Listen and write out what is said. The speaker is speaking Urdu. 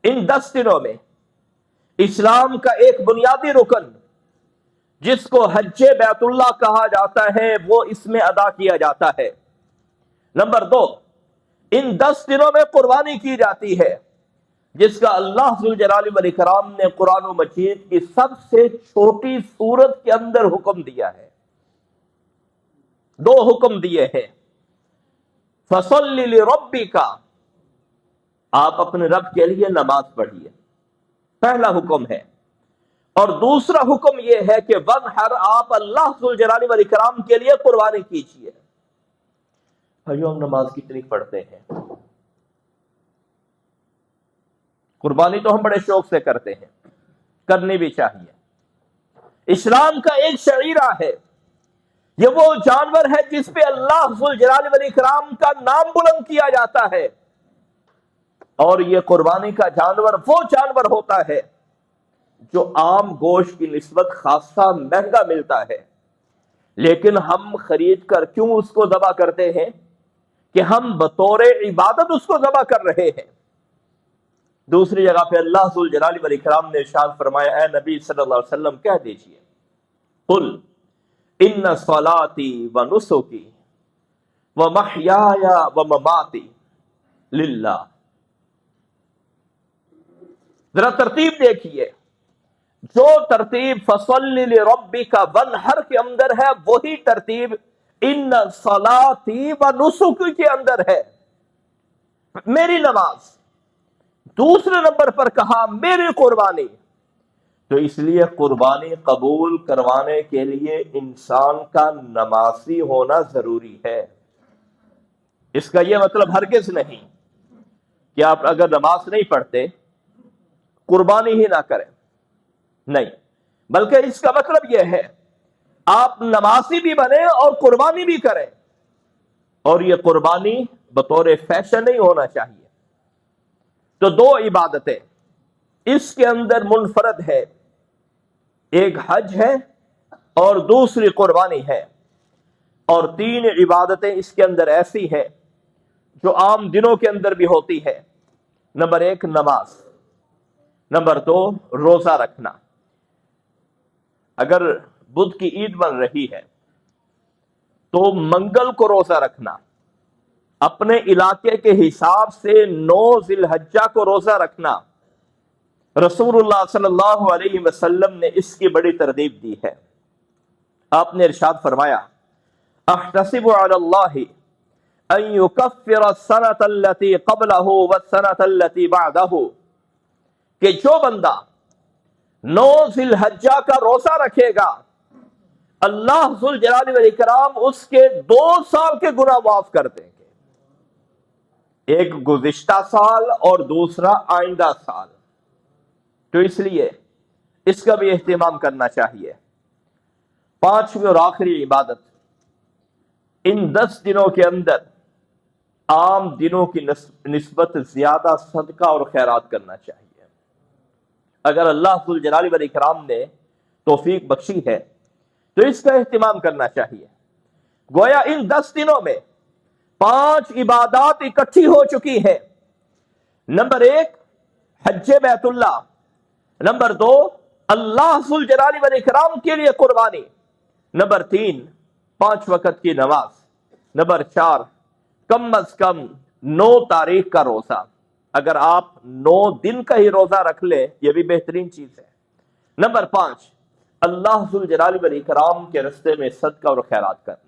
ان 10 دنوں میں اسلام کا ایک بنیادی رکن جس کو حج بیت اللہ کہا جاتا ہے وہ اس میں ادا کیا جاتا ہے۔ نمبر 2، ان 10 دنوں میں قربانی کی جاتی ہے، جس کا اللہ ذوالجلال والاکرام نے قرآن و مجید کی سب سے چھوٹی سورت کے اندر حکم دیا ہے۔ 2 حکم دیے ہیں، فَصَلِّ لِرَبِّكَ، آپ اپنے رب کے لیے نماز پڑھیے، پہلا حکم ہے۔ اور دوسرا حکم یہ ہے کہ وَانْحَرْ، آپ اللہ ذوالجلال والاکرام کے لیے قربانی کیجیے۔ بھائیو، ہم نماز کتنی پڑھتے ہیں؟ قربانی تو ہم بڑے شوق سے کرتے ہیں، کرنی بھی چاہیے۔ اسلام کا ایک شعیرہ ہے، یہ وہ جانور ہے جس پہ اللہ ذوالجلال والاکرام کا نام بلند کیا جاتا ہے، اور یہ قربانی کا جانور وہ جانور ہوتا ہے جو عام گوشت کی نسبت خاصا مہنگا ملتا ہے، لیکن ہم خرید کر کیوں اس کو ذبح کرتے ہیں؟ کہ ہم بطور عبادت اس کو ذبح کر رہے ہیں۔ دوسری جگہ پہ اللہ ذوالجلال والاکرام نے ارشاد فرمایا، اے نبی صلی اللہ علیہ وسلم کہہ دیجئے، قل ان صلاتی و نسکی و محیای و مماتی للہ۔ ذرا ترتیب دیکھیے، جو ترتیب فصلی لربک وانحر کے اندر ہے، وہی ترتیب ان صلاتی و نسکی کے اندر ہے، میری نماز۔ دوسرے نمبر پر کہا میری قربانی۔ تو اس لیے قربانی قبول کروانے کے لیے انسان کا نمازی ہونا ضروری ہے۔ اس کا یہ مطلب ہرگز نہیں کہ آپ اگر نماز نہیں پڑھتے قربانی ہی نہ کریں، نہیں، بلکہ اس کا مطلب یہ ہے آپ نمازی بھی بنیں اور قربانی بھی کریں، اور یہ قربانی بطور فیشن نہیں ہونا چاہیے۔ تو 2 عبادتیں اس کے اندر منفرد ہے، ایک حج ہے اور دوسری قربانی ہے، اور 3 عبادتیں اس کے اندر ایسی ہیں جو عام دنوں کے اندر بھی ہوتی ہے۔ نمبر 1 نماز، نمبر 2 روزہ رکھنا۔ اگر بدھ کی عید بن رہی ہے تو منگل کو روزہ رکھنا، اپنے علاقے کے حساب سے 9 ذی الحجہ کو روزہ رکھنا، رسول اللہ صلی اللہ علیہ وسلم نے اس کی بڑی ترغیب دی ہے۔ آپ نے ارشاد فرمایا، احتسب علی اللہ ان یکفر السنۃ التي قبلہ والسنۃ التي بعدہ، کہ جو بندہ 9 ذی الحجہ کا روزہ رکھے گا، اللہ ذوالجلال والاکرام اس کے 2 سال کے گناہ معاف کر دیں گے، ایک گزشتہ سال اور دوسرا آئندہ سال۔ تو اس لیے اس کا بھی اہتمام کرنا چاہیے۔ 5ویں اور آخری عبادت، ان 10 دنوں کے اندر عام دنوں کی نسبت زیادہ صدقہ اور خیرات کرنا چاہیے۔ اگر اللہ ذوالجلال والاکرام نے توفیق بخشی ہے تو اس کا اہتمام کرنا چاہیے۔ گویا ان 10 دنوں میں 5 عبادات اکٹھی ہو چکی ہیں۔ نمبر 1 حج بیت اللہ، نمبر 2 اللہ ذوالجلال والاکرام کے لیے قربانی، نمبر 3 5 وقت کی نماز، نمبر 4 کم از کم 9 تاریخ کا روزہ۔ اگر آپ 9 دن کا ہی روزہ رکھ لیں یہ بھی بہترین چیز ہے۔ نمبر 5 اللہ ذوالجلال والاکرام کے راستے میں صدقہ اور خیرات کرنا۔